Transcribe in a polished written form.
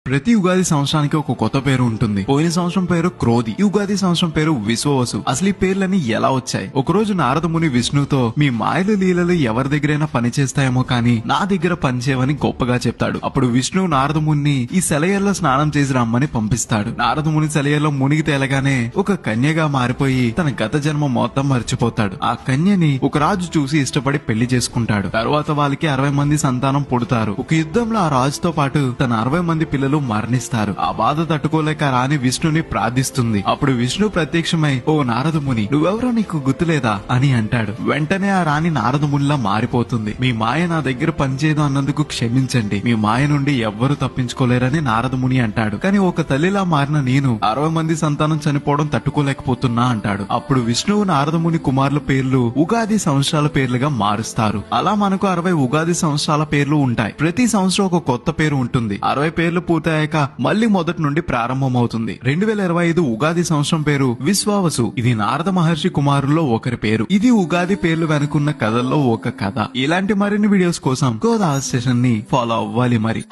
ప్రతి ఉగాది సంవత్సరానికి ఒక కొత్త పేరు ఉంటుంది. పోయిన సంవత్సరం పేరు క్రోధి, ఈ ఉగాది సంవత్సరం పేరు విశ్వవసు. అసలు ఈ పేర్లన్నీ ఎలా వచ్చాయి? ఒకరోజు నారద ముని విష్ణుతో మీ మాయలు లీలలు ఎవరి దగ్గరైనా పనిచేస్తాయేమో కానీ నా దగ్గర పనిచేయవని గొప్పగా చెప్తాడు. అప్పుడు విష్ణు నారద ముని ఈ సెలయేర్లో స్నానం చేసి రమ్మని పంపిస్తాడు. నారద ముని సెలయేర్లో మునిగి తేలగానే ఒక కన్యగా మారిపోయి తన గత జన్మ మొత్తం మర్చిపోతాడు. ఆ కన్యని ఒక రాజు చూసి ఇష్టపడి పెళ్లి చేసుకుంటాడు. తరువాత వాళ్ళకి 60 మంది సంతానం పుడతారు. ఒక యుద్ధంలో ఆ రాజుతో పాటు తన 60 మంది పిల్లలు మరణిస్తారు. ఆ బాధ తట్టుకోలేక రాణి విష్ణుని ప్రార్థిస్తుంది. అప్పుడు విష్ణు ప్రత్యక్షమై, ఓ నారద ముని, నువ్వెవరో నీకు గుర్తులేదా అని అంటాడు. వెంటనే ఆ రాణి నారద మునిలా మారిపోతుంది. మీ మాయ నా దగ్గర పనిచేయదు అన్నందుకు క్షమించండి, మీ మాయ నుండి ఎవ్వరూ తప్పించుకోలేరని నారద ముని అంటాడు. కానీ ఒక తల్లిలా మారిన నేను 60 మంది సంతానం చనిపోవడం తట్టుకోలేకపోతున్నా అంటాడు. అప్పుడు విష్ణువు నారద ముని కుమారుల పేర్లు ఉగాది సంవత్సరాల పేర్లుగా మారుస్తారు. అలా మనకు 60 ఉగాది సంవత్సరాల పేర్లు ఉంటాయి. ప్రతి సంవత్సరం ఒక కొత్త పేరు ఉంటుంది. 60 పేర్లు పూర్తయ్యాక మళ్లీ మొదటి నుండి ప్రారంభమవుతుంది. 2025 ఉగాది సంవత్సరం పేరు విశ్వావసు. ఇది నారద మహర్షి కుమారుల్లో ఒకరి పేరు. ఇది ఉగాది పేర్లు వెనుకున్న కథల్లో ఒక కథ. ఇలాంటి మరిన్ని వీడియోస్ కోసం గోదా స్టేషన్ ని ఫాలో అవ్వాలి మరి.